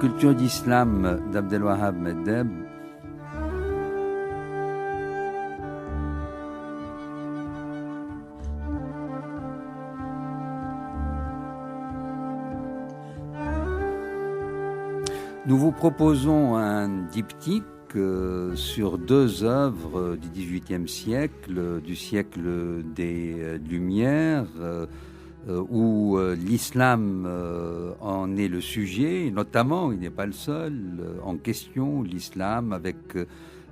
culture d'islam d'Abdelwahab Meddeb. Nous vous proposons un diptyque sur deux œuvres du XVIIIe siècle, du siècle des Lumières, où l'islam en est le sujet, notamment, il n'est pas le seul, en question, l'islam avec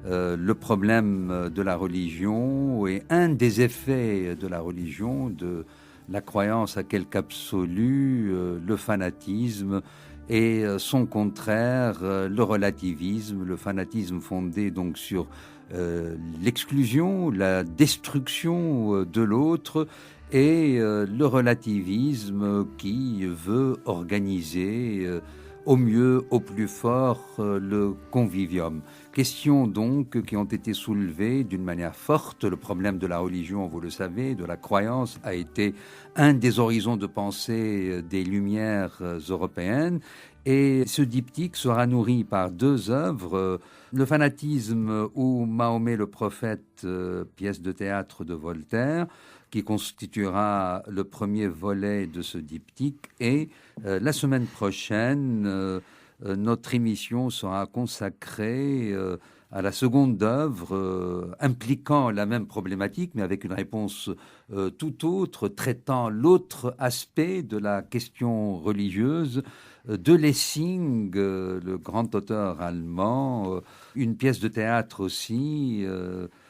le problème de la religion et un des effets de la religion, de la croyance à quelque absolu, le fanatisme, et son contraire, le relativisme, le fanatisme fondé donc sur l'exclusion, la destruction de l'autre, et le relativisme qui veut organiser au mieux, au plus fort, le convivium. Questions donc qui ont été soulevées d'une manière forte. Le problème de la religion, vous le savez, de la croyance, a été un des horizons de pensée des Lumières européennes. Et ce diptyque sera nourri par deux œuvres, Le fanatisme ou Mahomet le prophète, pièce de théâtre de Voltaire, qui constituera le premier volet de ce diptyque. Et la semaine prochaine, notre émission sera consacrée à la seconde œuvre, impliquant la même problématique, mais avec une réponse tout autre, traitant l'autre aspect de la question religieuse, de Lessing, le grand auteur allemand, une pièce de théâtre aussi,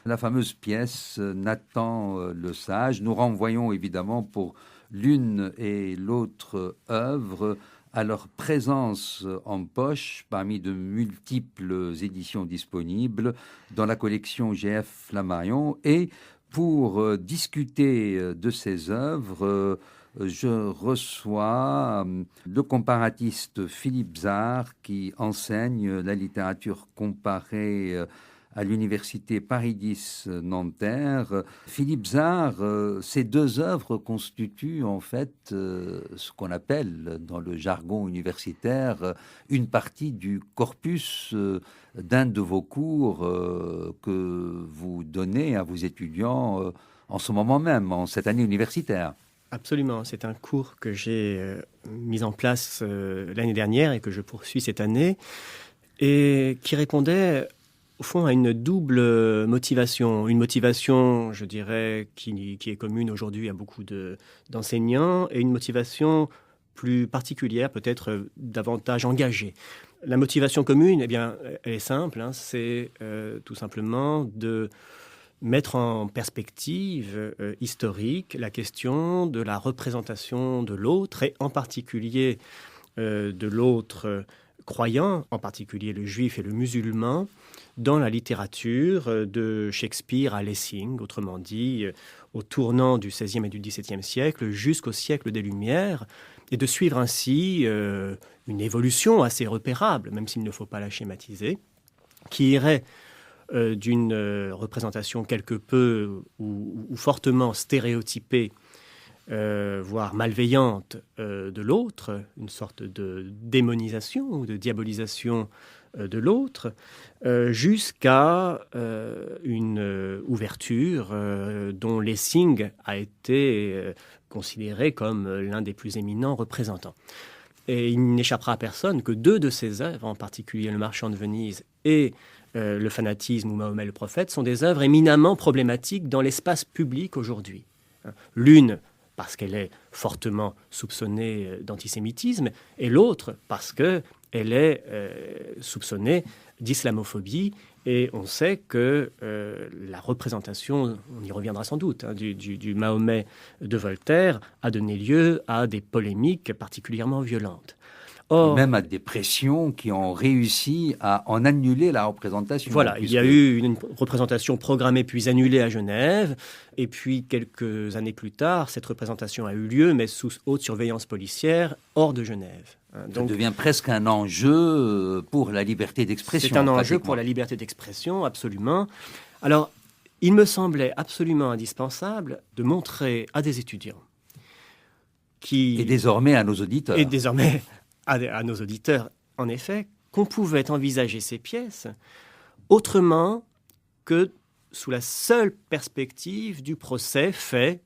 la fameuse pièce Nathan le Sage. Nous renvoyons évidemment pour l'une et l'autre œuvre à leur présence en poche parmi de multiples éditions disponibles dans la collection GF Flammarion. Et pour discuter de ces œuvres, je reçois le comparatiste Philippe Zard, qui enseigne la littérature comparée à l'université Paris X Nanterre. Philippe Zard, ces deux œuvres constituent en fait ce qu'on appelle dans le jargon universitaire une partie du corpus d'un de vos cours que vous donnez à vos étudiants en ce moment même, en cette année universitaire. Absolument, c'est un cours que j'ai mis en place l'année dernière et que je poursuis cette année, et qui répondait au fond à une double motivation. Une motivation, je dirais, qui est commune aujourd'hui à beaucoup d'enseignants, et une motivation plus particulière, peut-être davantage engagée. La motivation commune, eh bien, elle est simple, c'est tout simplement de mettre en perspective historique la question de la représentation de l'autre, et en particulier de l'autre croyant, en particulier le juif et le musulman, dans la littérature de Shakespeare à Lessing, autrement dit, au tournant du XVIe et du XVIIe siècle jusqu'au siècle des Lumières, et de suivre ainsi une évolution assez repérable, même s'il ne faut pas la schématiser, qui irait d'une représentation quelque peu ou fortement stéréotypée, voire malveillante de l'autre, une sorte de démonisation ou de diabolisation de l'autre, jusqu'à une ouverture dont Lessing a été considéré comme l'un des plus éminents représentants. Et il n'échappera à personne que deux de ses œuvres, en particulier Le Marchand de Venise et Le fanatisme ou Mahomet le prophète, sont des œuvres éminemment problématiques dans l'espace public aujourd'hui. L'une parce qu'elle est fortement soupçonnée d'antisémitisme, et l'autre parce qu'elle est soupçonnée d'islamophobie. Et on sait que la représentation, on y reviendra sans doute, du Mahomet de Voltaire a donné lieu à des polémiques particulièrement violentes. Or, même à des pressions qui ont réussi à en annuler la représentation. Voilà, il y a eu une représentation programmée puis annulée à Genève, et puis quelques années plus tard, cette représentation a eu lieu, mais sous haute surveillance policière, hors de Genève. Donc, ça devient presque un enjeu pour la liberté d'expression. C'est un enjeu pour la liberté d'expression, absolument. Alors, il me semblait absolument indispensable de montrer à des étudiants qui... Et désormais à nos auditeurs. Et désormais à nos auditeurs en effet, qu'on pouvait envisager ces pièces autrement que sous la seule perspective du procès fait,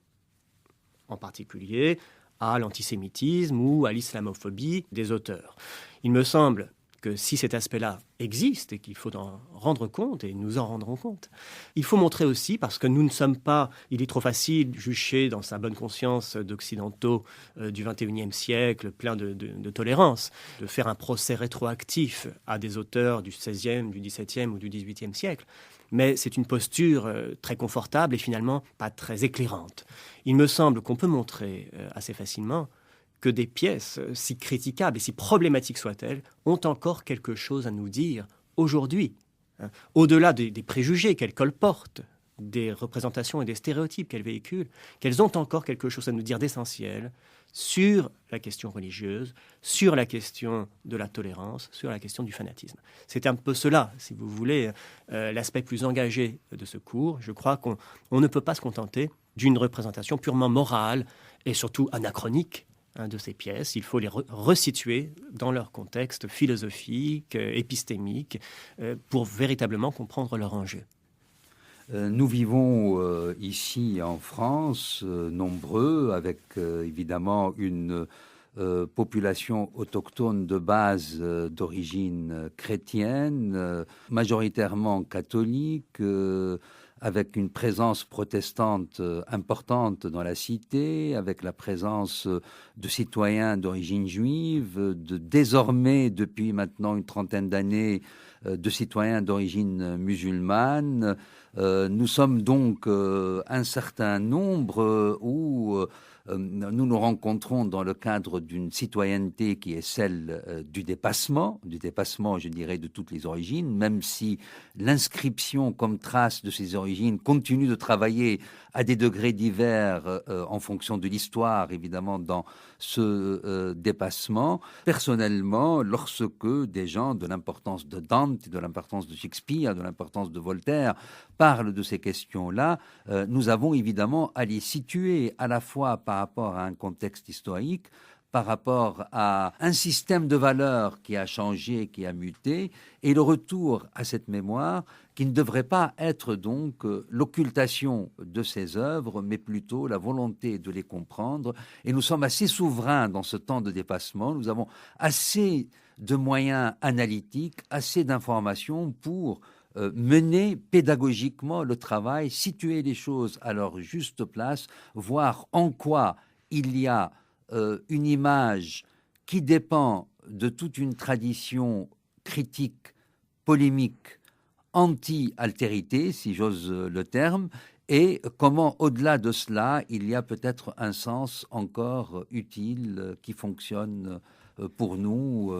en particulier, à l'antisémitisme ou à l'islamophobie des auteurs. Il me semble que si cet aspect-là existe et qu'il faut en rendre compte, et nous en rendrons compte, il faut montrer aussi, parce que nous ne sommes pas, il est trop facile, juché dans sa bonne conscience d'occidentaux du XXIe siècle, plein de tolérance, de faire un procès rétroactif à des auteurs du XVIe, du XVIIe ou du XVIIIe siècle. Mais c'est une posture très confortable et finalement pas très éclairante. Il me semble qu'on peut montrer assez facilement que des pièces, si critiquables et si problématiques soient-elles, ont encore quelque chose à nous dire aujourd'hui. Au-delà des préjugés qu'elles colportent, des représentations et des stéréotypes qu'elles véhiculent, qu'elles ont encore quelque chose à nous dire d'essentiel sur la question religieuse, sur la question de la tolérance, sur la question du fanatisme. C'est un peu cela, si vous voulez, l'aspect plus engagé de ce cours. Je crois qu'on ne peut pas se contenter d'une représentation purement morale et surtout anachronique de ces pièces. Il faut les resituer dans leur contexte philosophique, épistémique, pour véritablement comprendre leur enjeu. Nous vivons ici en France, nombreux, avec évidemment une population autochtone de base d'origine chrétienne, majoritairement catholique, avec une présence protestante importante dans la cité, avec la présence de citoyens d'origine juive, désormais, depuis maintenant une trentaine d'années, de citoyens d'origine musulmane. Nous sommes donc un certain nombre où nous nous rencontrons dans le cadre d'une citoyenneté qui est celle du dépassement, je dirais, de toutes les origines, même si l'inscription comme trace de ces origines continue de travailler à des degrés divers en fonction de l'histoire, évidemment, dans ce dépassement. Personnellement, lorsque des gens de l'importance de Dante, de l'importance de Shakespeare, de l'importance de Voltaire parlent de ces questions-là, nous avons évidemment à les situer à la fois par rapport à un contexte historique, par rapport à un système de valeurs qui a changé, qui a muté, et le retour à cette mémoire qui ne devrait pas être donc l'occultation de ces œuvres, mais plutôt la volonté de les comprendre. Et nous sommes assez souverains dans ce temps de dépassement, nous avons assez de moyens analytiques, assez d'informations pour mener pédagogiquement le travail, situer les choses à leur juste place, voir en quoi il y a une image qui dépend de toute une tradition critique, polémique, anti-altérité, si j'ose le terme, et comment, au-delà de cela, il y a peut-être un sens encore utile qui fonctionne pour nous.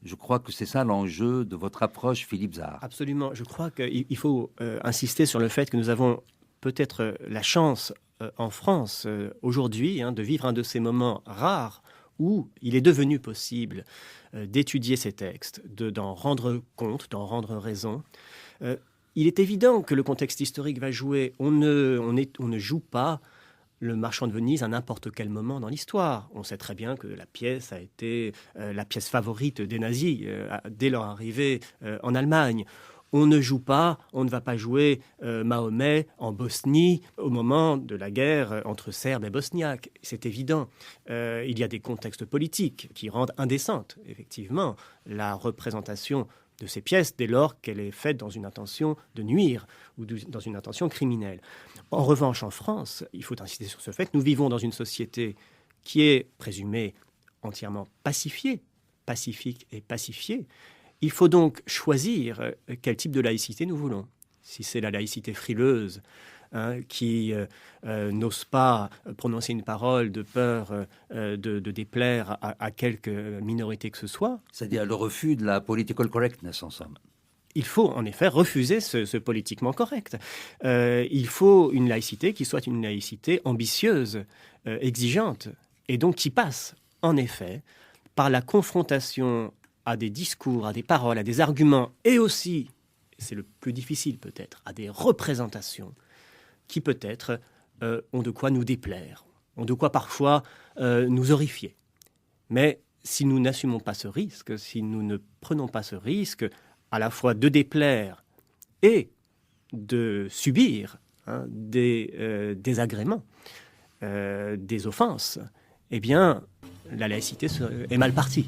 Je crois que c'est ça l'enjeu de votre approche, Philippe Zard. Absolument. Je crois qu'il faut insister sur le fait que nous avons peut-être la chance en France aujourd'hui de vivre un de ces moments rares où il est devenu possible d'étudier ces textes, d'en rendre compte, d'en rendre raison. Il est évident que le contexte historique va jouer. On ne joue pas le Marchand de Venise à n'importe quel moment dans l'histoire. On sait très bien que la pièce a été la pièce favorite des nazis dès leur arrivée en Allemagne. On ne va pas jouer Mahomet en Bosnie au moment de la guerre entre Serbes et Bosniaques. C'est évident. Il y a des contextes politiques qui rendent indécente, effectivement, la représentation de ces pièces dès lors qu'elle est faite dans une intention de nuire ou dans une intention criminelle. En revanche, en France, il faut insister sur ce fait, nous vivons dans une société qui est présumée entièrement pacifiée, pacifique et pacifiée. Il faut donc choisir quel type de laïcité nous voulons. Si c'est la laïcité frileuse, qui n'ose pas prononcer une parole de peur de déplaire à quelque minorité que ce soit. C'est-à-dire le refus de la political correctness, en somme. Il faut en effet refuser ce politiquement correct. Il faut une laïcité qui soit une laïcité ambitieuse, exigeante, et donc qui passe en effet par la confrontation à des discours, à des paroles, à des arguments, et aussi, c'est le plus difficile peut-être, à des représentations qui peut-être ont de quoi nous déplaire, ont de quoi parfois nous horrifier. Mais si nous n'assumons pas ce risque, si nous ne prenons pas ce risque, à la fois de déplaire et de subir des désagréments, des offenses, eh bien, la laïcité est mal partie.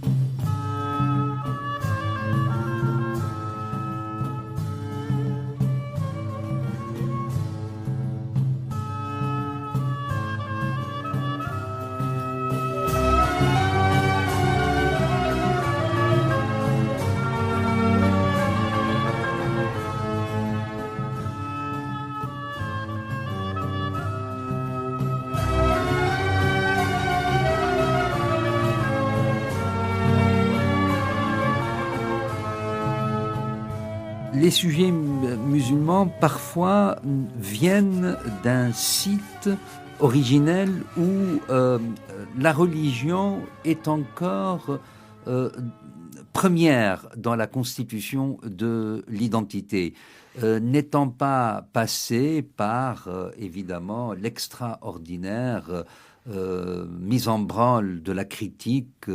Les sujets musulmans, parfois, viennent d'un site originel où la religion est encore première dans la constitution de l'identité, n'étant pas passée par, évidemment, l'extraordinaire mise en branle de la critique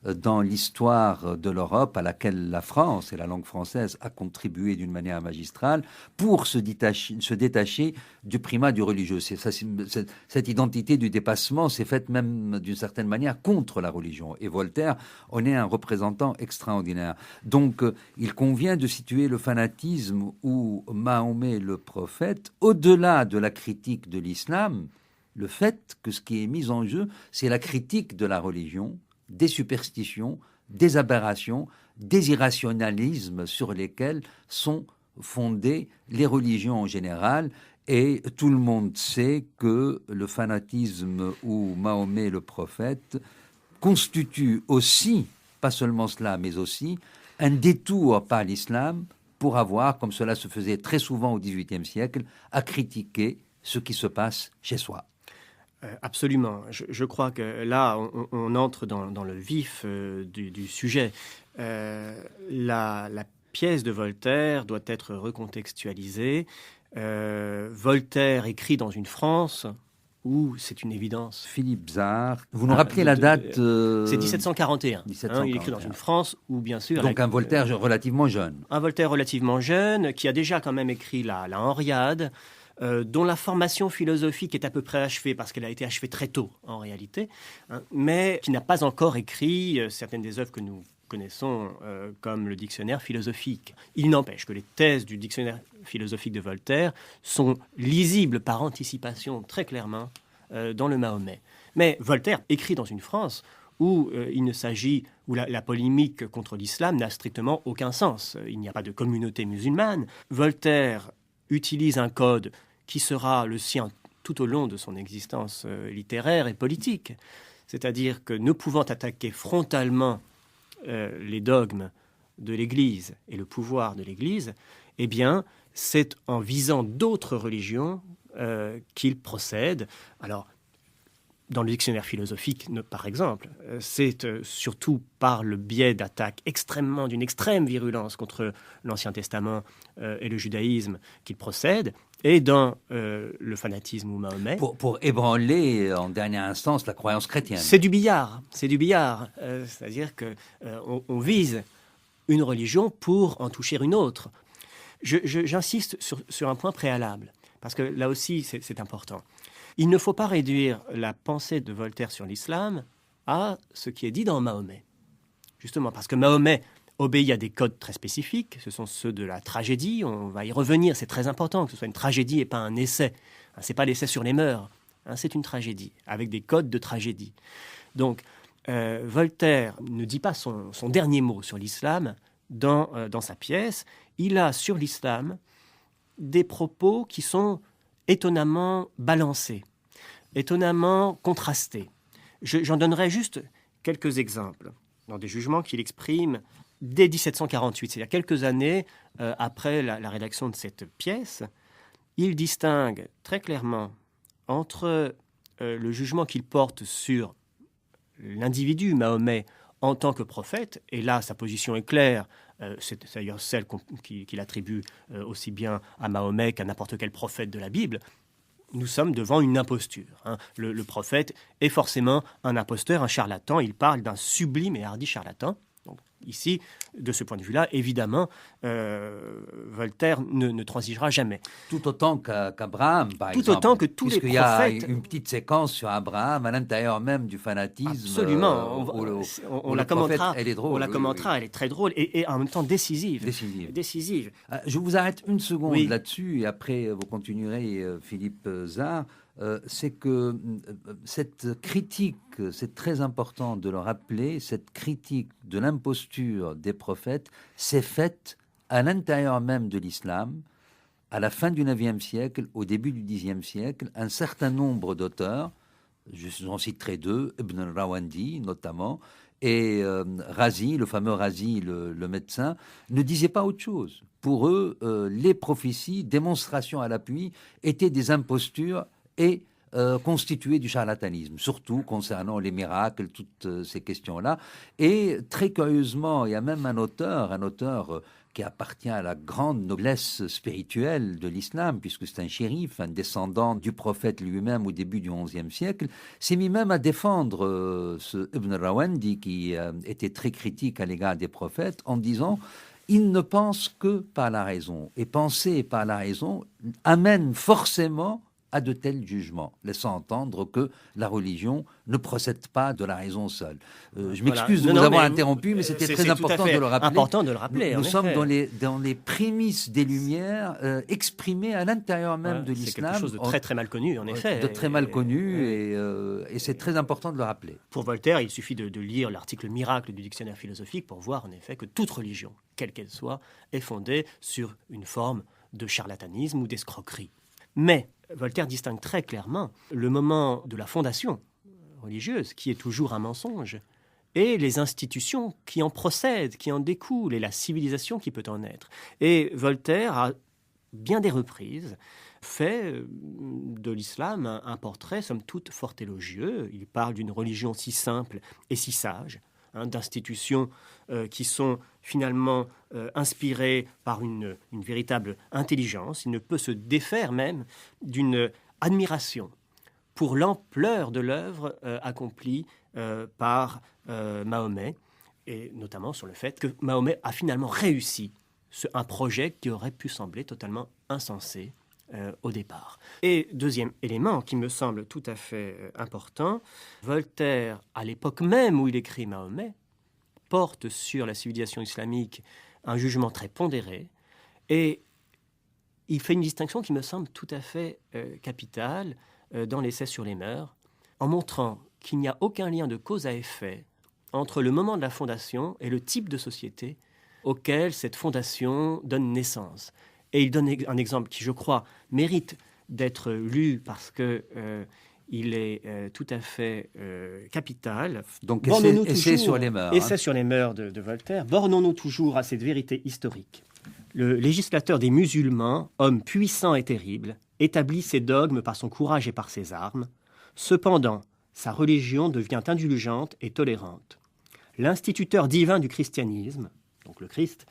dans l'histoire de l'Europe à laquelle la France et la langue française a contribué d'une manière magistrale pour se détacher du primat du religieux. Cette identité du dépassement s'est faite même d'une certaine manière contre la religion. Et Voltaire en est un représentant extraordinaire. Donc il convient de situer le fanatisme ou Mahomet le prophète au-delà de la critique de l'islam, le fait que ce qui est mis en jeu, c'est la critique de la religion, des superstitions, des aberrations, des irrationalismes sur lesquels sont fondées les religions en général. Et tout le monde sait que le fanatisme ou Mahomet le prophète constitue aussi, pas seulement cela, mais aussi un détour par l'islam pour avoir, comme cela se faisait très souvent au XVIIIe siècle, à critiquer ce qui se passe chez soi. Absolument. Je crois que là, on entre dans le vif du sujet. La pièce de Voltaire doit être recontextualisée. Voltaire écrit dans une France où c'est une évidence. Philippe Zard, vous nous rappelez la date C'est 1741. 1741. Il écrit dans une France où, bien sûr... Donc un Voltaire relativement jeune. Un Voltaire relativement jeune, qui a déjà quand même écrit la Henriade, dont la formation philosophique est à peu près achevée, parce qu'elle a été achevée très tôt, en réalité, mais qui n'a pas encore écrit certaines des œuvres que nous connaissons comme le dictionnaire philosophique. Il n'empêche que les thèses du dictionnaire philosophique de Voltaire sont lisibles par anticipation très clairement dans le Mahomet. Mais Voltaire écrit dans une France où où la polémique contre l'islam n'a strictement aucun sens. Il n'y a pas de communauté musulmane. Voltaire utilise un code qui sera le sien tout au long de son existence littéraire et politique. C'est-à-dire que ne pouvant attaquer frontalement les dogmes de l'Église et le pouvoir de l'Église, eh bien, c'est en visant d'autres religions qu'il procède. Alors, dans le dictionnaire philosophique, par exemple, c'est surtout par le biais d'attaques d'une extrême virulence contre l'Ancien Testament et le judaïsme qu'il procède, et dans le fanatisme ou Mahomet. Pour ébranler, en dernière instance, la croyance chrétienne. C'est du billard. C'est-à-dire qu'on vise une religion pour en toucher une autre. J'insiste sur un point préalable, parce que là aussi, c'est important. Il ne faut pas réduire la pensée de Voltaire sur l'islam à ce qui est dit dans Mahomet. Justement, parce que Mahomet obéit à des codes très spécifiques, ce sont ceux de la tragédie, on va y revenir, c'est très important que ce soit une tragédie et pas un essai. Ce n'est pas l'essai sur les mœurs, c'est une tragédie, avec des codes de tragédie. Donc, Voltaire ne dit pas son dernier mot sur l'islam dans sa pièce. Il a sur l'islam des propos qui sont étonnamment balancés, étonnamment contrastés. J'en donnerai juste quelques exemples dans des jugements qu'il exprime dès 1748, c'est-à-dire quelques années après la rédaction de cette pièce. Il distingue très clairement entre le jugement qu'il porte sur l'individu Mahomet en tant que prophète, et là sa position est claire, c'est d'ailleurs celle qu'il attribue aussi bien à Mahomet qu'à n'importe quel prophète de la Bible. nous sommes devant une imposture. Le prophète est forcément un imposteur, un charlatan. Il parle d'un sublime et hardi charlatan. Donc, ici, de ce point de vue-là, évidemment, Voltaire ne transigera jamais. Tout autant qu'Abraham, par exemple. Tout autant que tous les prophètes. Puisqu'il y a une petite séquence sur Abraham à l'intérieur même du fanatisme. Absolument. On la commentera. Elle est drôle. On la commentera. Elle est très drôle et en même temps décisive. Décisive. Je vous arrête une seconde Oui. là-dessus et après vous continuerez, Philippe Zard. C'est que cette critique, c'est très important de le rappeler, cette critique de l'imposture des prophètes s'est faite à l'intérieur même de l'islam, à la fin du IXe siècle, au début du Xe siècle. Un certain nombre d'auteurs, j'en citerai deux, Ibn al-Rawandi notamment, et Razi, le fameux Razi, le médecin, ne disaient pas autre chose. Pour eux, les prophéties, démonstrations à l'appui, étaient des impostures et constitué du charlatanisme, surtout concernant les miracles, toutes ces questions-là. Et très curieusement, il y a même un auteur qui appartient à la grande noblesse spirituelle de l'islam, puisque c'est un shérif, un descendant du prophète lui-même au début du XIe siècle, s'est mis même à défendre ce Ibn Rawandi qui était très critique à l'égard des prophètes en disant il ne pense que par la raison. Et penser par la raison amène forcément à de tels jugements, laissant entendre que la religion ne procède pas de la raison seule. Je m'excuse de vous avoir interrompu, mais c'était très important de le rappeler. Important de le rappeler. Nous sommes dans les prémices des Lumières exprimées à l'intérieur même de l'islam. C'est quelque chose de très très mal connu, en effet. De très mal connu, et c'est très important de le rappeler. Pour Voltaire, il suffit de lire l'article miracle du dictionnaire philosophique pour voir en effet que toute religion, quelle qu'elle soit, est fondée sur une forme de charlatanisme ou d'escroquerie. Mais Voltaire distingue très clairement le moment de la fondation religieuse, qui est toujours un mensonge, et les institutions qui en procèdent, qui en découlent, et la civilisation qui peut en être. Et Voltaire, à bien des reprises, fait de l'islam un portrait, somme toute, fort élogieux. Il parle d'une religion si simple et si sage, d'institutions qui sont finalement inspirées par une véritable intelligence. Il ne peut se défaire même d'une admiration pour l'ampleur de l'œuvre accomplie par Mahomet, et notamment sur le fait que Mahomet a finalement réussi un projet qui aurait pu sembler totalement insensé au départ. Et deuxième élément qui me semble tout à fait important, Voltaire, à l'époque même où il écrit Mahomet, porte sur la civilisation islamique un jugement très pondéré, et il fait une distinction qui me semble tout à fait capitale dans l'essai sur les mœurs, en montrant qu'il n'y a aucun lien de cause à effet entre le moment de la fondation et le type de société auquel cette fondation donne naissance. Et il donne un exemple qui, je crois, mérite d'être lu parce que il est tout à fait capital. Donc, essai sur les mœurs. Essai sur les mœurs de Voltaire. Bornons-nous toujours à cette vérité historique. Le législateur des musulmans, homme puissant et terrible, établit ses dogmes par son courage et par ses armes. Cependant, sa religion devient indulgente et tolérante. L'instituteur divin du christianisme, donc le Christ,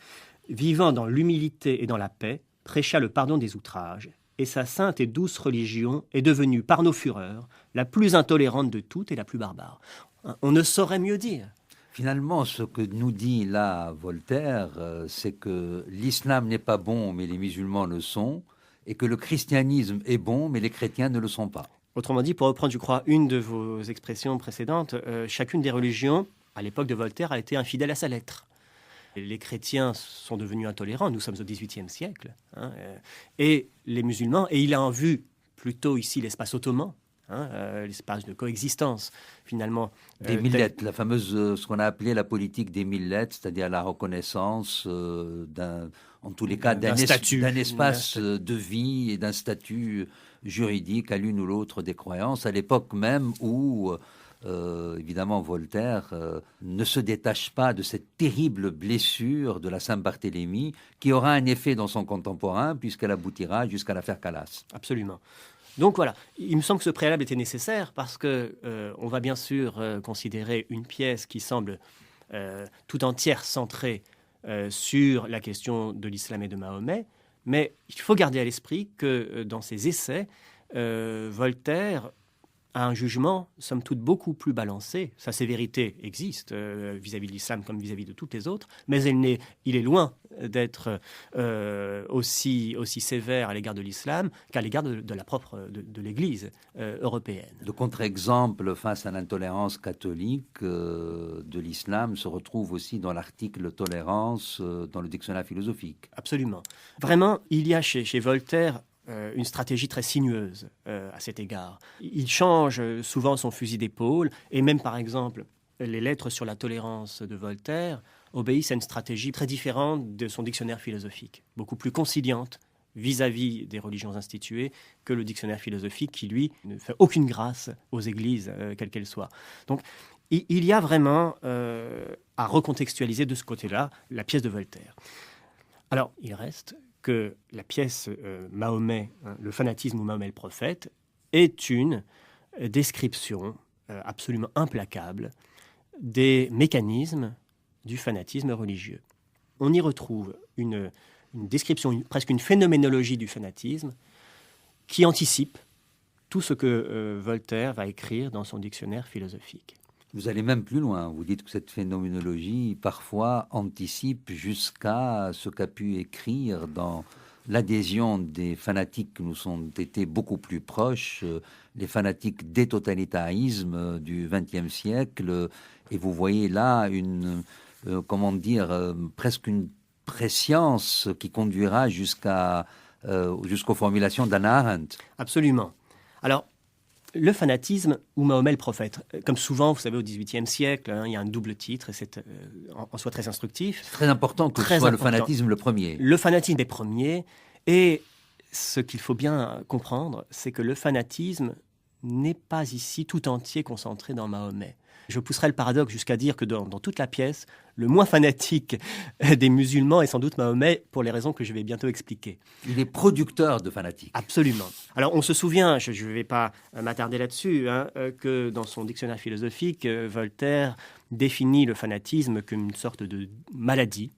vivant dans l'humilité et dans la paix, prêcha le pardon des outrages, et sa sainte et douce religion est devenue, par nos fureurs, la plus intolérante de toutes et la plus barbare. On ne saurait mieux dire. Finalement, ce que nous dit là Voltaire, c'est que l'islam n'est pas bon, mais les musulmans le sont, et que le christianisme est bon, mais les chrétiens ne le sont pas. Autrement dit, pour reprendre, je crois, une de vos expressions précédentes, chacune des religions, à l'époque de Voltaire, a été infidèle à sa lettre. Les chrétiens sont devenus intolérants, nous sommes au XVIIIe siècle, et les musulmans, et il a en vue plutôt ici l'espace ottoman, l'espace de coexistence, finalement. Des millettes, la fameuse, ce qu'on a appelé la politique des millettes, c'est-à-dire la reconnaissance en tous les cas, d'un espace de vie et d'un statut juridique à l'une ou l'autre des croyances, à l'époque même où... évidemment, Voltaire ne se détache pas de cette terrible blessure de la Saint-Barthélemy qui aura un effet dans son contemporain puisqu'elle aboutira jusqu'à l'affaire Calas. Absolument. Donc voilà, il me semble que ce préalable était nécessaire parce que on va bien sûr considérer une pièce qui semble tout entière centrée sur la question de l'islam et de Mahomet, mais il faut garder à l'esprit que dans ces essais, Voltaire a un jugement, somme toute, beaucoup plus balancé. Sa sévérité existe vis-à-vis de l'islam comme vis-à-vis de toutes les autres, mais il est loin d'être aussi sévère à l'égard de l'islam qu'à l'égard de l'Église européenne. Le contre-exemple face à l'intolérance catholique de l'islam se retrouve aussi dans l'article tolérance dans le dictionnaire philosophique. Absolument. Vraiment, il y a chez Voltaire une stratégie très sinueuse à cet égard. Il change souvent son fusil d'épaule, et même par exemple, les lettres sur la tolérance de Voltaire obéissent à une stratégie très différente de son dictionnaire philosophique, beaucoup plus conciliante vis-à-vis des religions instituées que le dictionnaire philosophique qui, lui, ne fait aucune grâce aux églises, quelles qu'elles soient. Donc, il y a vraiment à recontextualiser de ce côté-là la pièce de Voltaire. Alors, il reste que la pièce Mahomet, le fanatisme ou Mahomet le prophète, est une description absolument implacable des mécanismes du fanatisme religieux. On y retrouve une description, presque une phénoménologie du fanatisme qui anticipe tout ce que Voltaire va écrire dans son dictionnaire philosophique. Vous allez même plus loin. Vous dites que cette phénoménologie, parfois, anticipe jusqu'à ce qu'a pu écrire dans l'adhésion des fanatiques qui nous ont été beaucoup plus proches, les fanatiques des totalitarismes du XXe siècle. Et vous voyez là presque une prescience qui conduira jusqu'aux formulations d'Hannah Arendt. Absolument. Alors, le fanatisme ou Mahomet le prophète. Comme souvent, vous savez, au XVIIIe siècle, il y a un double titre et c'est en soi très instructif. Très important que ce soit le fanatisme le premier. Le fanatisme est premier. Et ce qu'il faut bien comprendre, c'est que le fanatisme n'est pas ici tout entier concentré dans Mahomet. Je pousserai le paradoxe jusqu'à dire que dans toute la pièce, le moins fanatique des musulmans est sans doute Mahomet, pour les raisons que je vais bientôt expliquer. Il est producteur de fanatiques. Absolument. Alors on se souvient, je ne vais pas m'attarder là-dessus, que dans son dictionnaire philosophique, Voltaire définit le fanatisme comme une sorte de maladie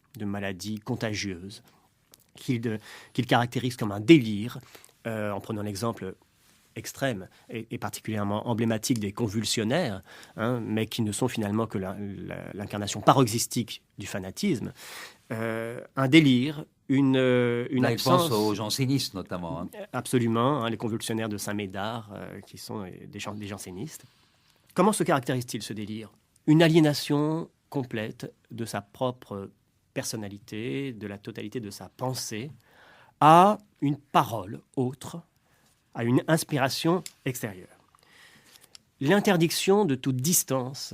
contagieuse, qu'il caractérise comme un délire, en prenant l'exemple extrême et particulièrement emblématique des convulsionnaires, mais qui ne sont finalement que l'incarnation paroxystique du fanatisme, un délire, une absence... Je pense aux jansénistes notamment. Absolument, les convulsionnaires de Saint-Médard, qui sont des jansénistes. Comment se caractérise-t-il ce délire ? Une aliénation complète de sa propre personnalité, de la totalité de sa pensée, à une parole autre, à une inspiration extérieure. L'interdiction de toute distance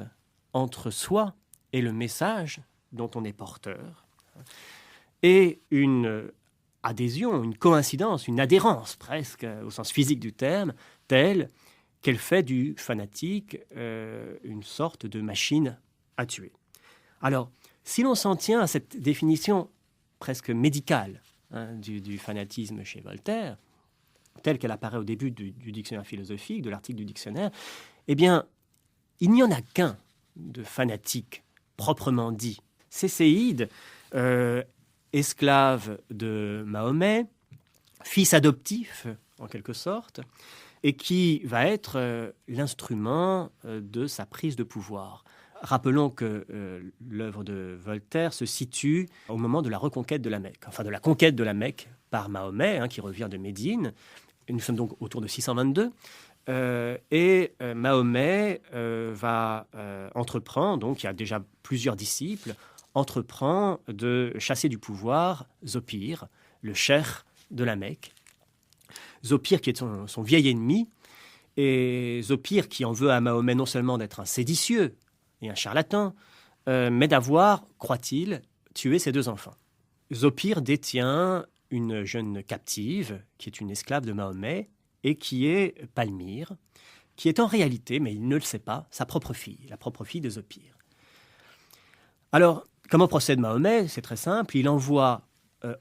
entre soi et le message dont on est porteur, et une adhésion, une coïncidence, une adhérence presque, au sens physique du terme, telle qu'elle fait du fanatique une sorte de machine à tuer. Alors, si l'on s'en tient à cette définition presque médicale du fanatisme chez Voltaire, telle qu'elle apparaît au début du dictionnaire philosophique, de l'article du dictionnaire, eh bien, il n'y en a qu'un de fanatique, proprement dit. C'est Séide, esclave de Mahomet, fils adoptif, en quelque sorte, et qui va être l'instrument de sa prise de pouvoir. Rappelons que l'œuvre de Voltaire se situe au moment de la reconquête de la Mecque, enfin de la conquête de la Mecque par Mahomet, qui revient de Médine. Et nous sommes donc autour de 622. Et Mahomet va entreprendre, donc il y a déjà plusieurs disciples, entreprend de chasser du pouvoir Zopyre, le cheikh de la Mecque. Zopyre qui est son vieil ennemi, et Zopyre qui en veut à Mahomet non seulement d'être un séditieux et un charlatan, mais d'avoir, croit-il, tué ses deux enfants. Zopyre détient une jeune captive, qui est une esclave de Mahomet, et qui est Palmyre, qui est en réalité, mais il ne le sait pas, sa propre fille, la propre fille de Zopyre. Alors, comment procède Mahomet ? C'est très simple, il envoie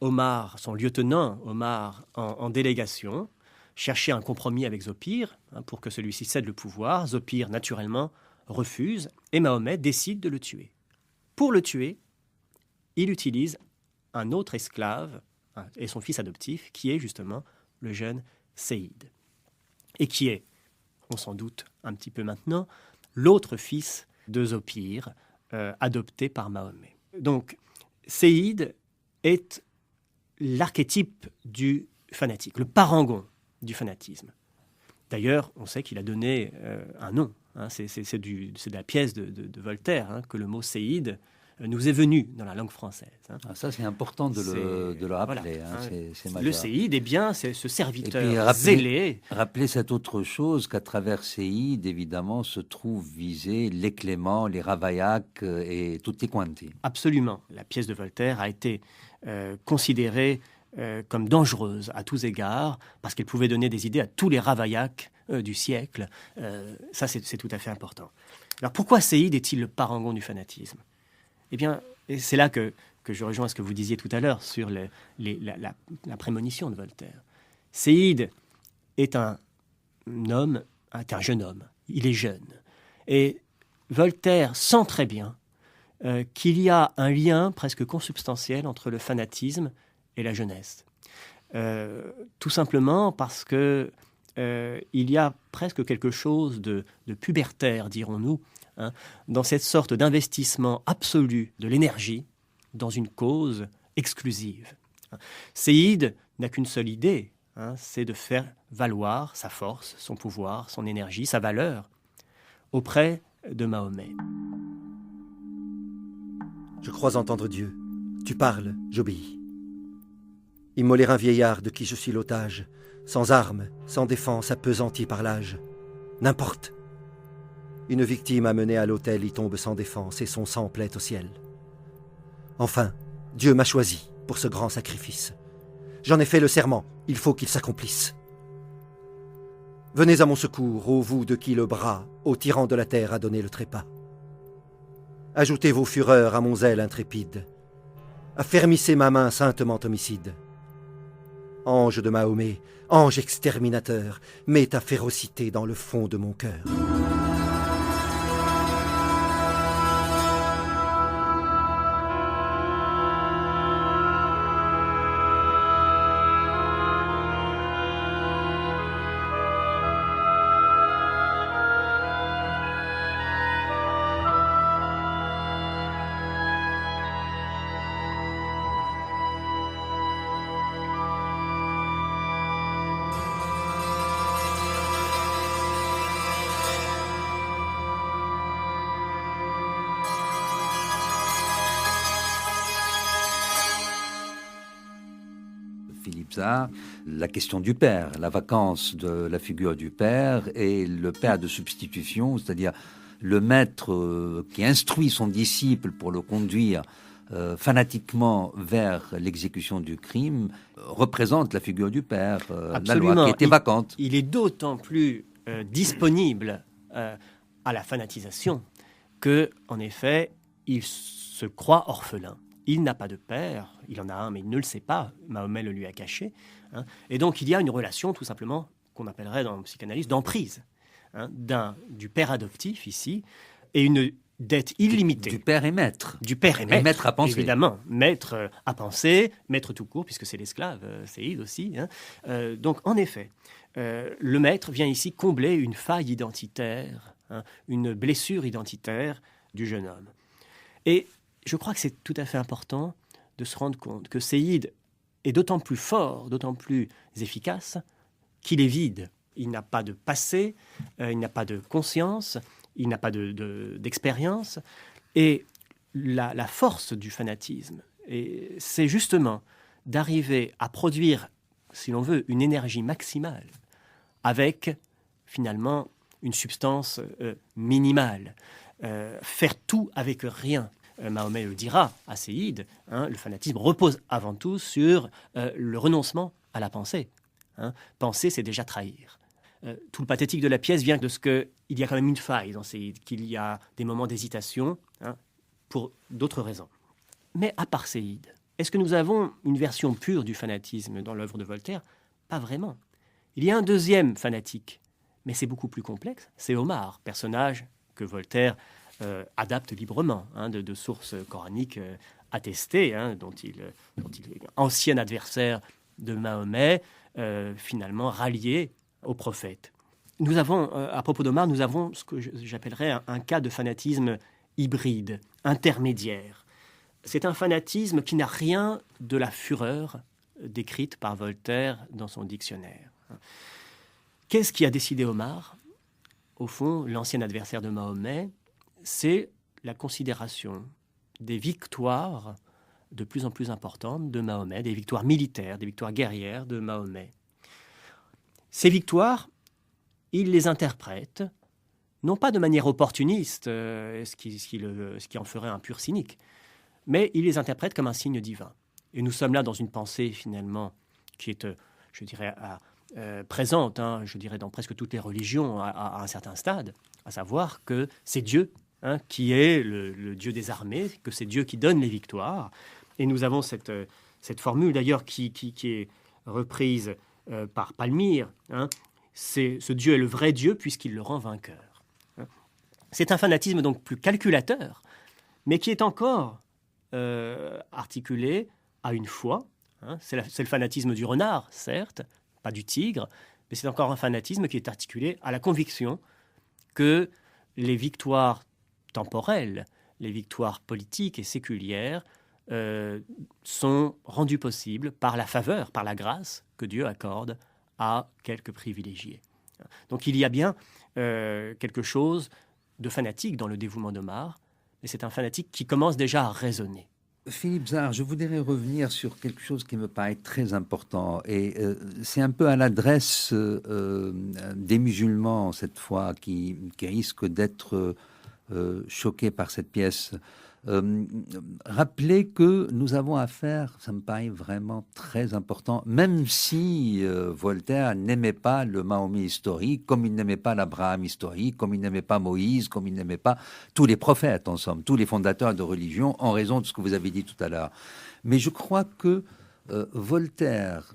Omar, son lieutenant Omar, en délégation, chercher un compromis avec Zopyre, pour que celui-ci cède le pouvoir. Zopyre, naturellement, refuse, et Mahomet décide de le tuer. Pour le tuer, il utilise un autre esclave, et son fils adoptif, qui est justement le jeune Séide. et qui est, on s'en doute un petit peu maintenant, l'autre fils de Zopyre, adopté par Mahomet. Donc, Séide est l'archétype du fanatique, le parangon du fanatisme. D'ailleurs, on sait qu'il a donné un nom. C'est de la pièce de Voltaire que le mot séide nous est venu dans la langue française. Ça, c'est important de le rappeler. Voilà, c'est le séide, eh bien, c'est ce serviteur puis, zélé. Rappeler cette autre chose qu'à travers séide, évidemment, se trouvent visés les Clément, les Ravaillac et tutti quanti. Absolument. La pièce de Voltaire a été considérée comme dangereuse à tous égards, parce qu'elle pouvait donner des idées à tous les Ravaillac du siècle. Ça, c'est tout à fait important. Alors, pourquoi Séide est-il le parangon du fanatisme ? Eh bien, c'est là que je rejoins ce que vous disiez tout à l'heure sur la prémonition de Voltaire. Séide est un jeune homme. Il est jeune. Et Voltaire sent très bien qu'il y a un lien presque consubstantiel entre le fanatisme et la jeunesse. Tout simplement parce que il y a presque quelque chose de pubertaire, dirons-nous, dans cette sorte d'investissement absolu de l'énergie dans une cause exclusive. Séide n'a qu'une seule idée, c'est de faire valoir sa force, son pouvoir, son énergie, sa valeur auprès de Mahomet. Je crois entendre Dieu. Tu parles, j'obéis. Immoler un vieillard de qui je suis l'otage, sans armes, sans défense, appesanti par l'âge. N'importe. Une victime amenée à l'autel y tombe sans défense et son sang plaît au ciel. Enfin, Dieu m'a choisi pour ce grand sacrifice. J'en ai fait le serment, il faut qu'il s'accomplisse. Venez à mon secours, ô vous de qui le bras, au tyran de la terre, a donné le trépas. Ajoutez vos fureurs à mon zèle intrépide. Affermissez ma main saintement homicide. Ange de Mahomet, ange exterminateur, mets ta férocité dans le fond de mon cœur. Philippe Zard, la question du père, la vacance de la figure du père et le père de substitution, c'est-à-dire le maître qui instruit son disciple pour le conduire fanatiquement vers l'exécution du crime, représente la figure du père, la loi qui était vacante. Il est d'autant plus disponible à la fanatisation que, en effet, il se croit orphelin. Il n'a pas de père, il en a un, mais il ne le sait pas. Mahomet le lui a caché. Et donc, il y a une relation, tout simplement, qu'on appellerait dans la psychanalyse d'emprise, du père adoptif, ici, et une dette illimitée. Du père et maître. Du père et maître. Et maître à penser. Évidemment. Maître à penser, maître tout court, puisque c'est l'esclave, Séide aussi. Donc, en effet, le maître vient ici combler une faille identitaire, une blessure identitaire du jeune homme. Et je crois que c'est tout à fait important de se rendre compte que Séide est d'autant plus fort, d'autant plus efficace qu'il est vide. Il n'a pas de passé, il n'a pas de conscience, il n'a pas d'expérience. Et la force du fanatisme, c'est justement d'arriver à produire, si l'on veut, une énergie maximale avec, finalement, une substance minimale. Faire tout avec rien. Mahomet le dira à Séide, le fanatisme repose avant tout sur le renoncement à la pensée. Penser, c'est déjà trahir. Tout le pathétique de la pièce vient de ce qu'il y a quand même une faille dans Séide, qu'il y a des moments d'hésitation pour d'autres raisons. Mais à part Séide, est-ce que nous avons une version pure du fanatisme dans l'œuvre de Voltaire ? Pas vraiment. Il y a un deuxième fanatique, mais c'est beaucoup plus complexe, c'est Omar, personnage que Voltaire adapte librement de sources coraniques attestées, dont il est ancien adversaire de Mahomet, finalement rallié au prophète. nous avons, à propos d'Omar, nous avons ce que j'appellerais un cas de fanatisme hybride, intermédiaire. C'est un fanatisme qui n'a rien de la fureur décrite par Voltaire dans son dictionnaire. Qu'est-ce qui a décidé Omar ? Au fond, l'ancien adversaire de Mahomet, c'est la considération des victoires de plus en plus importantes de Mahomet, des victoires militaires, des victoires guerrières de Mahomet. Ces victoires, il les interprète, non pas de manière opportuniste, ce qui en ferait un pur cynique, mais il les interprète comme un signe divin. Et nous sommes là dans une pensée, finalement, qui est, je dirais, présente, je dirais, dans presque toutes les religions à un certain stade, à savoir que c'est Dieu qui est le Dieu des armées, que c'est Dieu qui donne les victoires. Et nous avons cette formule, d'ailleurs, qui est reprise par Palmyre. Ce Dieu est le vrai Dieu puisqu'il le rend vainqueur. C'est un fanatisme donc plus calculateur, mais qui est encore articulé à une foi. C'est le fanatisme du renard, certes, pas du tigre, mais c'est encore un fanatisme qui est articulé à la conviction que les victoires temporelles, les victoires politiques et séculières sont rendues possibles par la faveur, par la grâce que Dieu accorde à quelques privilégiés. Donc il y a bien quelque chose de fanatique dans le dévouement d'Omar, mais c'est un fanatique qui commence déjà à raisonner. Philippe Zard, je voudrais revenir sur quelque chose qui me paraît très important, et c'est un peu à l'adresse des musulmans cette fois qui risquent d'être choqués par cette pièce. Rappelez que nous avons affaire, ça me paraît vraiment très important, même si Voltaire n'aimait pas le Mahomet historique, comme il n'aimait pas l'Abraham historique, comme il n'aimait pas Moïse, comme il n'aimait pas tous les prophètes, en somme, tous les fondateurs de religion, en raison de ce que vous avez dit tout à l'heure. Mais je crois que Voltaire,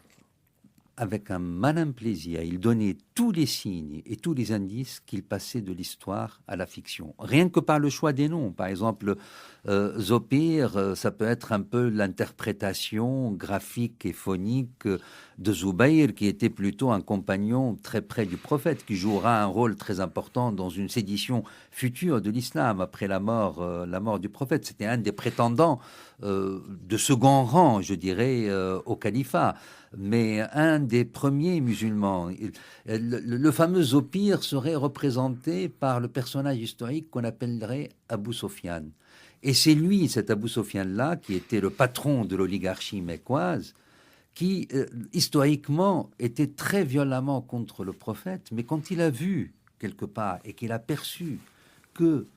avec un malin plaisir, il donnait tous les signes et tous les indices qu'il passait de l'histoire à la fiction. Rien que par le choix des noms. Par exemple, Zopir, ça peut être un peu l'interprétation graphique et phonique de Zubayr, qui était plutôt un compagnon très près du prophète, qui jouera un rôle très important dans une sédition future de l'islam après la mort du prophète. C'était un des prétendants de second rang, je dirais, au califat, mais un des premiers musulmans. Le fameux Zopir serait représenté par le personnage historique qu'on appellerait Abou Sofiane. Et c'est lui, cet Abou Sofiane-là, qui était le patron de l'oligarchie mecquoise, qui, historiquement, était très violemment contre le prophète, mais quand il a vu, quelque part, et qu'il a perçu que,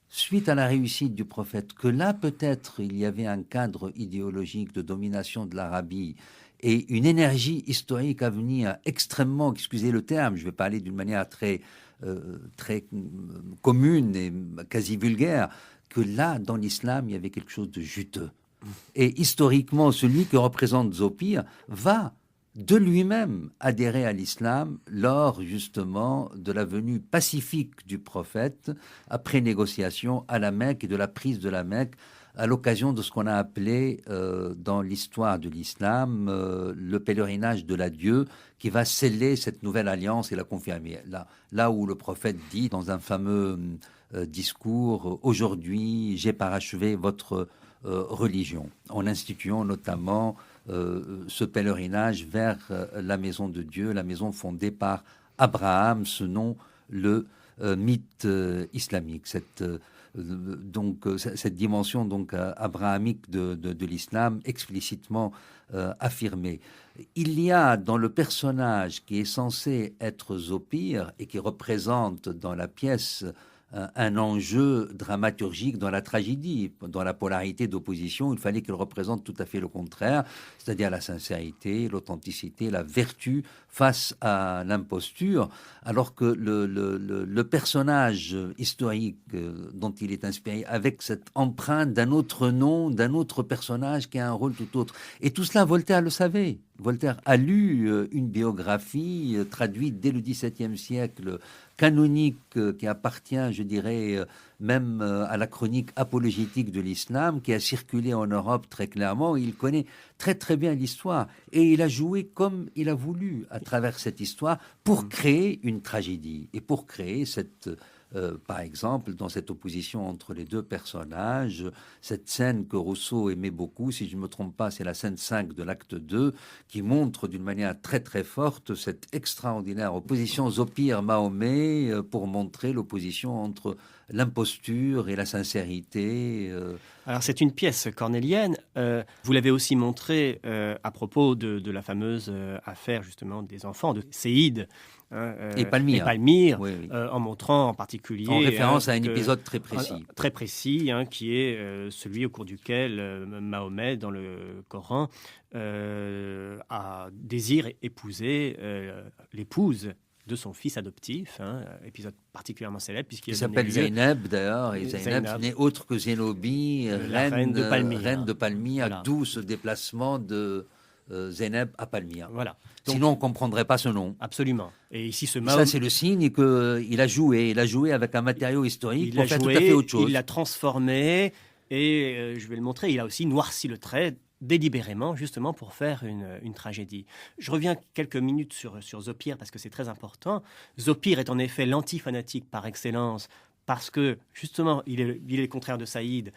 suite à la réussite du prophète, que là, peut-être, il y avait un cadre idéologique de domination de l'Arabie et une énergie historique à venir extrêmement, excusez le terme, je vais parler d'une manière très commune et quasi vulgaire, que là, dans l'islam, il y avait quelque chose de juteux. Et historiquement, celui que représente Zopir va de lui-même adhérer à l'islam lors, justement, de la venue pacifique du prophète, après négociation à la Mecque et de la prise de la Mecque, à l'occasion de ce qu'on a appelé dans l'histoire de l'islam le pèlerinage de l'adieu, qui va sceller cette nouvelle alliance et la confirmer. Là où le prophète dit dans un fameux discours « Aujourd'hui, j'ai parachevé votre religion », en instituant notamment ce pèlerinage vers la maison de Dieu, la maison fondée par Abraham, ce nom le mythe islamique, cette dimension abrahamique de l'islam explicitement affirmée. Il y a dans le personnage qui est censé être Zopir et qui représente dans la pièce un enjeu dramaturgique dans la tragédie, dans la polarité d'opposition. Il fallait qu'il représente tout à fait le contraire, c'est-à-dire la sincérité, l'authenticité, la vertu face à l'imposture, alors que le personnage historique dont il est inspiré, avec cette empreinte d'un autre nom, d'un autre personnage qui a un rôle tout autre. Et tout cela, Voltaire le savait. Voltaire a lu une biographie traduite dès le XVIIe siècle, canonique, qui appartient, je dirais, même à la chronique apologétique de l'islam, qui a circulé en Europe très clairement. Il connaît très très bien l'histoire et il a joué comme il a voulu à travers cette histoire pour créer une tragédie et pour créer cette... par exemple, dans cette opposition entre les deux personnages, cette scène que Rousseau aimait beaucoup, si je ne me trompe pas, c'est la scène 5 de l'acte 2, qui montre d'une manière très très forte cette extraordinaire opposition Zopir-Mahomet pour montrer l'opposition entre l'imposture et la sincérité. Alors c'est une pièce cornélienne. Vous l'avez aussi montré à propos de la fameuse affaire justement des enfants de Séide. Et Palmyre, oui, oui. En montrant en particulier... En référence à un épisode très précis. Très précis, qui est celui au cours duquel Mahomet, dans le Coran, désire épouser l'épouse de son fils adoptif, épisode particulièrement célèbre puisqu'il s'appelle Zeynep d'ailleurs, et Zeynep n'est autre que Zénobie, reine de Palmyre, voilà. D'où ce déplacement de Zeynep à Palmyre. Voilà. Donc, sinon on ne comprendrait pas ce nom. Absolument. Et ici, ça c'est le signe qu'il a joué avec un matériau historique pour faire tout à fait autre chose. Il l'a transformé et je vais le montrer, il a aussi noirci le trait délibérément, justement pour faire une tragédie. Je reviens quelques minutes sur Zopir, parce que c'est très important. Zopir est en effet l'anti-fanatique par excellence, parce que, justement, il est le contraire de Saïd.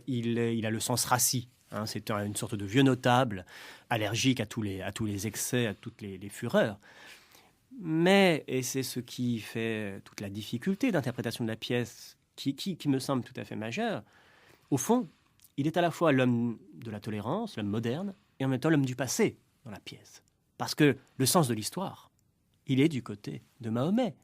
Il a le sens rassis. C'est une sorte de vieux notable, allergique à tous les excès, à toutes les fureurs. Mais, et c'est ce qui fait toute la difficulté d'interprétation de la pièce, qui me semble tout à fait majeure, au fond, il est à la fois l'homme de la tolérance, l'homme moderne, et en même temps l'homme du passé dans la pièce. Parce que le sens de l'histoire, il est du côté de Mahomet.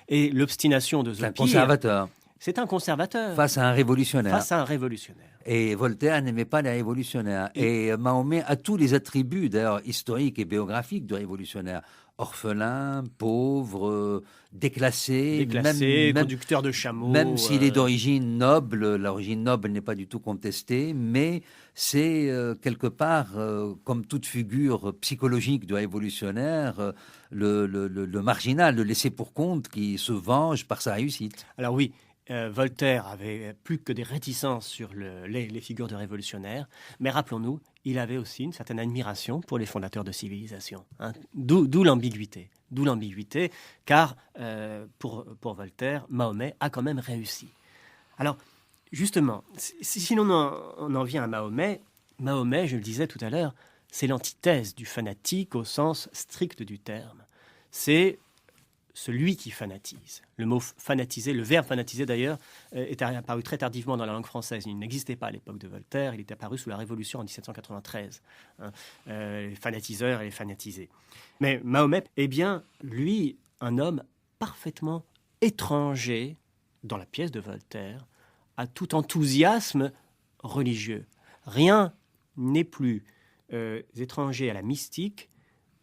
Et l'obstination de Zopir... C'est un conservateur. C'est un conservateur. Face à un révolutionnaire. Face à un révolutionnaire. Et Voltaire n'aimait pas les révolutionnaires. Et Mahomet a tous les attributs, d'ailleurs, historiques et biographiques du révolutionnaire. Orphelin, pauvre, déclassé, même conducteur de chameau. Même s'il est d'origine noble, l'origine noble n'est pas du tout contestée, mais c'est quelque part, comme toute figure psychologique du révolutionnaire, le marginal, le laissé pour compte qui se venge par sa réussite. Alors oui, Voltaire avait plus que des réticences sur les figures de révolutionnaires, mais rappelons-nous, il avait aussi une certaine admiration pour les fondateurs de civilisation. D'où l'ambiguïté. Car pour Voltaire, Mahomet a quand même réussi. Alors, justement, si l'on en vient à Mahomet, je le disais tout à l'heure, c'est l'antithèse du fanatique au sens strict du terme. C'est celui qui fanatise. Le mot fanatiser, le verbe fanatiser d'ailleurs, est apparu très tardivement dans la langue française. Il n'existait pas à l'époque de Voltaire, il est apparu sous la Révolution en 1793. Les fanatiseurs et les fanatisés. Mais Mahomet est bien, lui, un homme parfaitement étranger, dans la pièce de Voltaire, à tout enthousiasme religieux. Rien n'est plus étranger à la mystique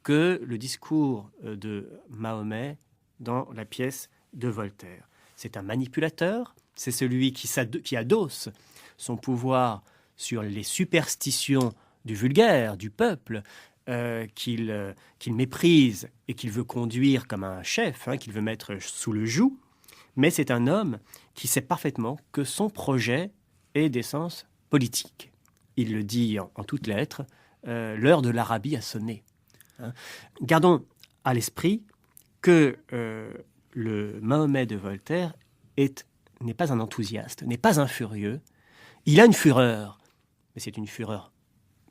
que le discours de Mahomet dans la pièce de Voltaire. C'est un manipulateur, c'est celui qui adosse son pouvoir sur les superstitions du vulgaire, du peuple, qu'il méprise et qu'il veut conduire comme un chef, qu'il veut mettre sous le joug. Mais c'est un homme qui sait parfaitement que son projet est d'essence politique. Il le dit en toutes lettres, l'heure de l'Arabie a sonné. Gardons à l'esprit que le Mahomet de Voltaire n'est pas un enthousiaste, n'est pas un furieux. Il a une fureur, mais c'est une fureur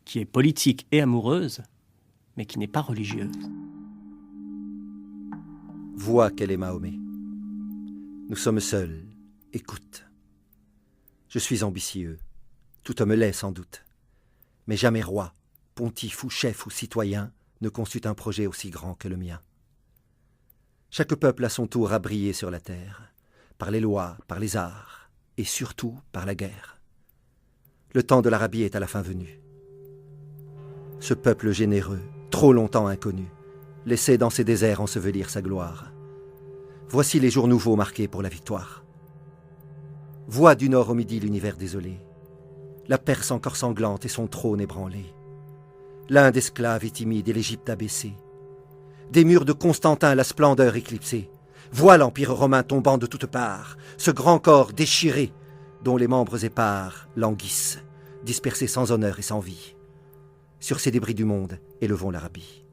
qui est politique et amoureuse, mais qui n'est pas religieuse. Vois quel est Mahomet. Nous sommes seuls, écoute. Je suis ambitieux, tout homme l'est sans doute, mais jamais roi, pontife ou chef ou citoyen ne conçut un projet aussi grand que le mien. Chaque peuple à son tour a brillé sur la terre, par les lois, par les arts, et surtout par la guerre. Le temps de l'Arabie est à la fin venu. Ce peuple généreux, trop longtemps inconnu, laissait dans ses déserts ensevelir sa gloire. Voici les jours nouveaux marqués pour la victoire. Vois du nord au midi l'univers désolé, la Perse encore sanglante et son trône ébranlé. l'Inde esclave et timide et l'Égypte abaissée. Des murs de Constantin la splendeur éclipsée. Vois l'empire romain tombant de toutes parts, ce grand corps déchiré, dont les membres épars languissent, dispersés sans honneur et sans vie. Sur ces débris du monde, élevons l'Arabie.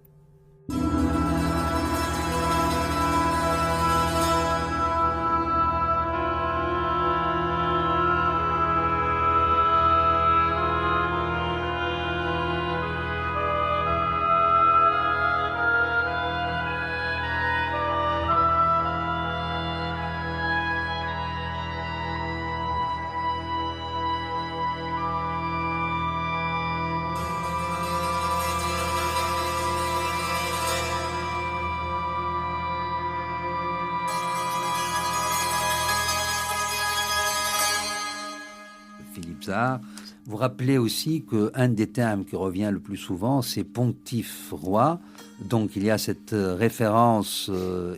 Philippe Zard, vous rappelez aussi qu'un des termes qui revient le plus souvent, c'est pontife roi. Donc il y a cette référence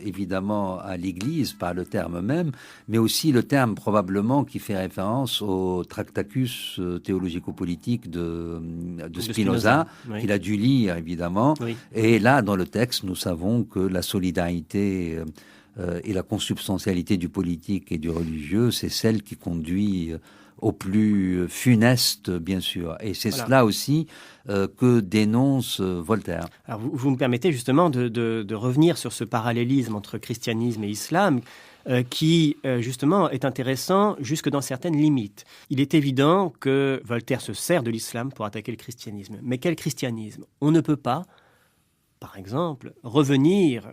évidemment à l'Église par le terme même, mais aussi le terme probablement qui fait référence au Tractacus théologico-politique de Spinoza, oui. qu'il a dû lire évidemment. Oui. Et là, dans le texte, nous savons que la solidarité et la consubstantialité du politique et du religieux, c'est celle qui conduit au plus funeste, bien sûr. Et c'est cela aussi que dénonce Voltaire. Alors vous me permettez justement de revenir sur ce parallélisme entre christianisme et islam qui, justement, est intéressant jusque dans certaines limites. Il est évident que Voltaire se sert de l'islam pour attaquer le christianisme. Mais quel christianisme ? On ne peut pas, par exemple, revenir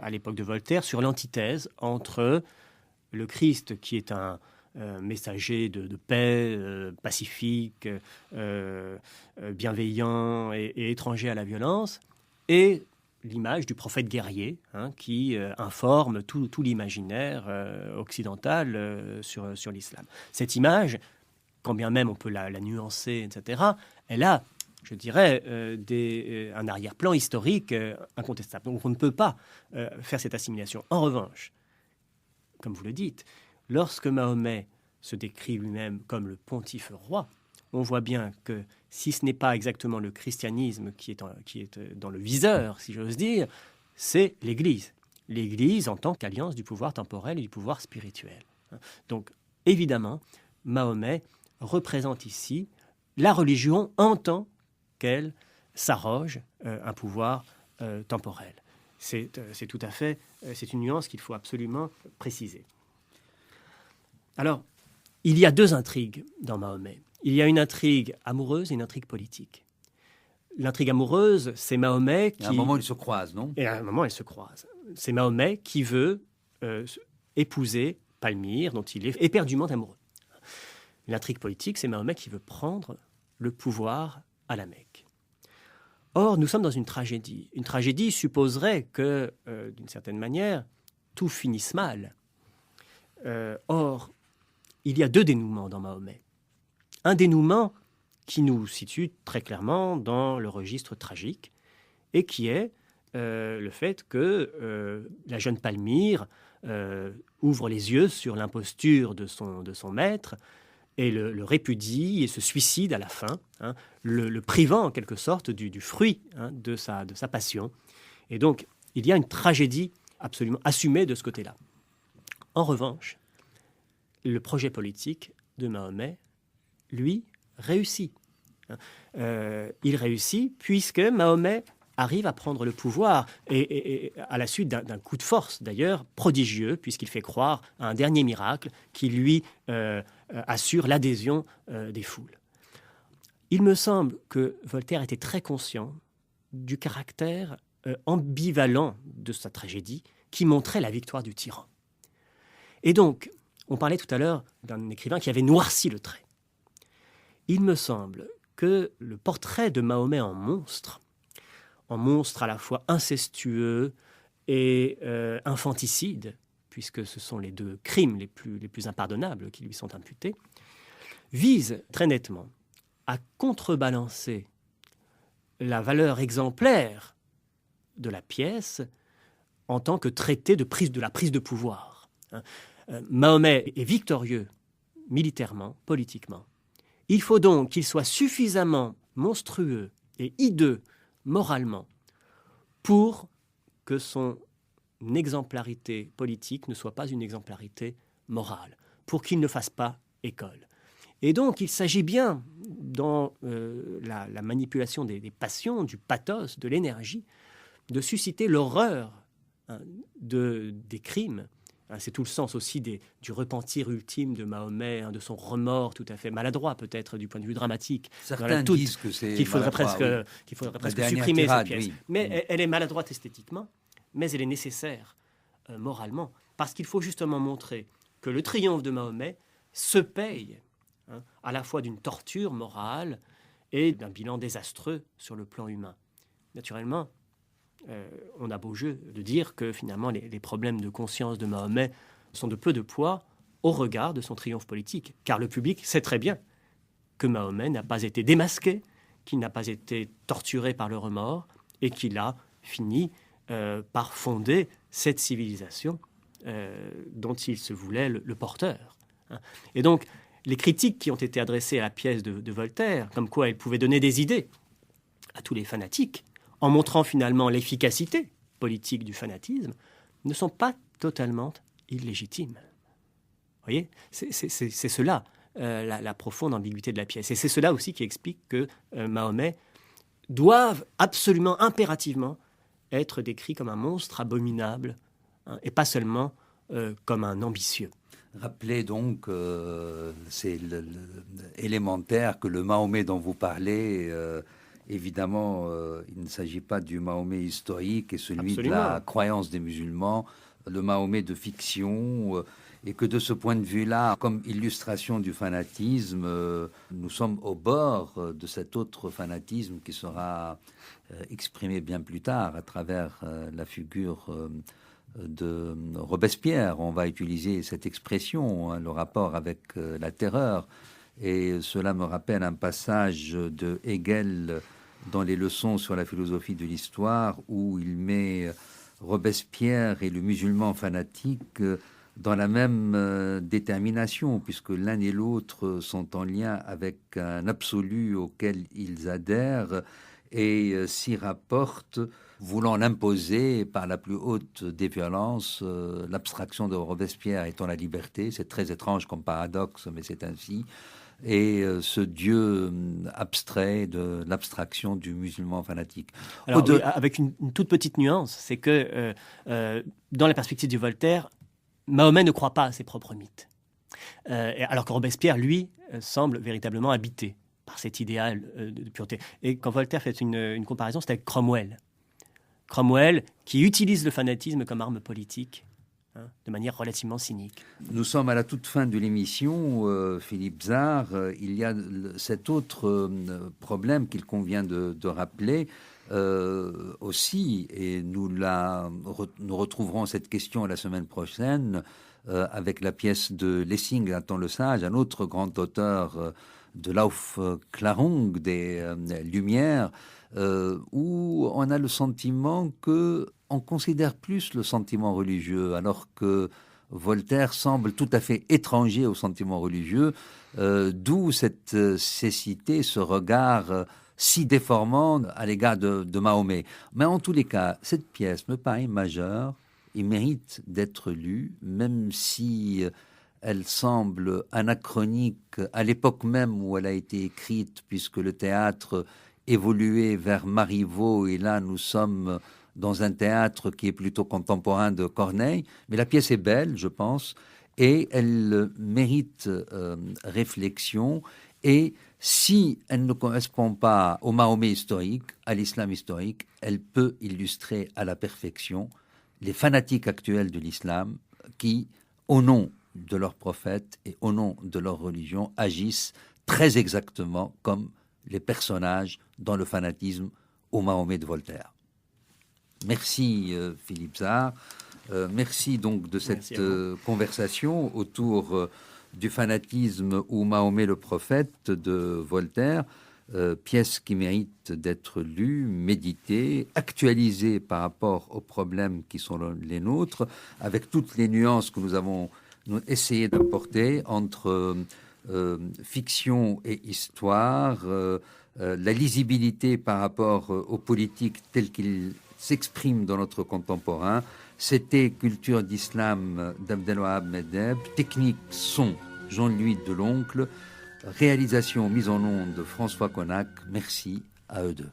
à l'époque de Voltaire sur l'antithèse entre le Christ, qui est un messager de paix, pacifique, bienveillant et étranger à la violence, et l'image du prophète guerrier qui informe tout l'imaginaire occidental sur l'islam. Cette image, quand bien même on peut la nuancer, etc., elle a, je dirais, un arrière-plan historique incontestable. Donc on ne peut pas faire cette assimilation. En revanche, comme vous le dites, lorsque Mahomet se décrit lui-même comme le pontife roi, on voit bien que si ce n'est pas exactement le christianisme qui est dans le viseur, si j'ose dire, c'est l'Église. L'Église en tant qu'alliance du pouvoir temporel et du pouvoir spirituel. Donc, évidemment, Mahomet représente ici la religion en tant qu'elle s'arroge un pouvoir temporel. C'est tout à fait, c'est une nuance qu'il faut absolument préciser. Alors, il y a deux intrigues dans Mahomet. Il y a une intrigue amoureuse et une intrigue politique. L'intrigue amoureuse, c'est Mahomet qui... À un moment, ils se croisent, non ? Et à un moment, ils se croisent. C'est Mahomet qui veut épouser Palmyre, dont il est éperdument amoureux. L'intrigue politique, c'est Mahomet qui veut prendre le pouvoir à la Mecque. Or, nous sommes dans une tragédie. Une tragédie supposerait que, d'une certaine manière, tout finisse mal. Or, il y a deux dénouements dans Mahomet. Un dénouement qui nous situe très clairement dans le registre tragique et qui est le fait que la jeune Palmyre ouvre les yeux sur l'imposture de son maître et le répudie et se suicide à la fin, le privant en quelque sorte du fruit de sa passion. Et donc, il y a une tragédie absolument assumée de ce côté-là. En revanche, le projet politique de Mahomet, lui, réussit. Il réussit puisque Mahomet arrive à prendre le pouvoir et à la suite d'un coup de force, d'ailleurs, prodigieux, puisqu'il fait croire à un dernier miracle qui lui assure l'adhésion des foules. Il me semble que Voltaire était très conscient du caractère ambivalent de sa tragédie qui montrait la victoire du tyran. Et donc, on parlait tout à l'heure d'un écrivain qui avait noirci le trait. Il me semble que le portrait de Mahomet en monstre à la fois incestueux et infanticide, puisque ce sont les deux crimes les plus impardonnables qui lui sont imputés, vise très nettement à contrebalancer la valeur exemplaire de la pièce en tant que traité de la prise de pouvoir. Mahomet est victorieux militairement, politiquement. Il faut donc qu'il soit suffisamment monstrueux et hideux moralement pour que son exemplarité politique ne soit pas une exemplarité morale, pour qu'il ne fasse pas école. Et donc, il s'agit bien, dans la manipulation des passions, du pathos, de l'énergie, de susciter l'horreur des crimes. C'est tout le sens aussi du repentir ultime de Mahomet, de son remords tout à fait maladroit, peut-être du point de vue dramatique. Certains disent que c'est qu'il faudrait maladroit, presque supprimer tirade, cette pièce. oui. Mais elle est maladroite esthétiquement, mais elle est nécessaire moralement, parce qu'il faut justement montrer que le triomphe de Mahomet se paye à la fois d'une torture morale et d'un bilan désastreux sur le plan humain. Naturellement, on a beau jeu de dire que finalement les problèmes de conscience de Mahomet sont de peu de poids au regard de son triomphe politique, car le public sait très bien que Mahomet n'a pas été démasqué, qu'il n'a pas été torturé par le remords et qu'il a fini par fonder cette civilisation dont il se voulait le porteur. Et donc, les critiques qui ont été adressées à la pièce de Voltaire, comme quoi elle pouvait donner des idées à tous les fanatiques, en montrant finalement l'efficacité politique du fanatisme, ne sont pas totalement illégitimes. Vous voyez, c'est cela, la profonde ambiguïté de la pièce. Et c'est cela aussi qui explique que Mahomet doive absolument, impérativement, être décrit comme un monstre abominable, et pas seulement comme un ambitieux. Rappelez donc, c'est élémentaire que le Mahomet dont vous parlez, évidemment, il ne s'agit pas du Mahomet historique et celui Absolument. de la croyance des musulmans, le Mahomet de fiction, et que de ce point de vue-là, comme illustration du fanatisme, nous sommes au bord de cet autre fanatisme qui sera exprimé bien plus tard à travers la figure de Robespierre. On va utiliser cette expression, le rapport avec la terreur. Et cela me rappelle un passage de Hegel dans les leçons sur la philosophie de l'histoire où il met Robespierre et le musulman fanatique dans la même détermination, puisque l'un et l'autre sont en lien avec un absolu auquel ils adhèrent et s'y rapportent, voulant l'imposer par la plus haute des violences, l'abstraction de Robespierre étant la liberté. C'est très étrange comme paradoxe, mais c'est ainsi. Et ce Dieu abstrait de l'abstraction du musulman fanatique. Alors, oui, avec une toute petite nuance, c'est que dans la perspective du Voltaire, Mahomet ne croit pas à ses propres mythes. Alors que Robespierre, lui, semble véritablement habité par cet idéal de pureté. Et quand Voltaire fait une comparaison, c'est avec Cromwell. Cromwell qui utilise le fanatisme comme arme politique, de manière relativement cynique. Nous sommes à la toute fin de l'émission, Philippe Zard. Il y a cet autre problème qu'il convient de rappeler aussi, et nous retrouverons cette question la semaine prochaine avec la pièce de Lessing, Nathan le Sage, un autre grand auteur de l'Aufklärung, des Lumières, où on a le sentiment que on considère plus le sentiment religieux, alors que Voltaire semble tout à fait étranger au sentiment religieux, d'où cette cécité, ce regard si déformant à l'égard de Mahomet. Mais en tous les cas, cette pièce me paraît majeure, il mérite d'être lue, même si elle semble anachronique à l'époque même où elle a été écrite, puisque le théâtre évoluait vers Marivaux, et là nous sommes dans un théâtre qui est plutôt contemporain de Corneille. Mais la pièce est belle, je pense, et elle mérite réflexion. Et si elle ne correspond pas au Mahomet historique, à l'islam historique, elle peut illustrer à la perfection les fanatiques actuels de l'islam qui, au nom de leur prophète et au nom de leur religion, agissent très exactement comme les personnages dans le fanatisme au Mahomet de Voltaire. Merci Philippe Zard. Merci donc de cette conversation autour du fanatisme ou Mahomet le prophète de Voltaire, pièce qui mérite d'être lue, méditée, actualisée par rapport aux problèmes qui sont les nôtres, avec toutes les nuances que nous avons essayé d'apporter entre fiction et histoire, la lisibilité par rapport aux politiques telles qu'ils s'expriment dans notre contemporain. C'était Culture d'Islam d'Abdelwahab Medeb, technique son Jean-Louis Deloncle, réalisation mise en onde de François Connac. Merci à eux deux.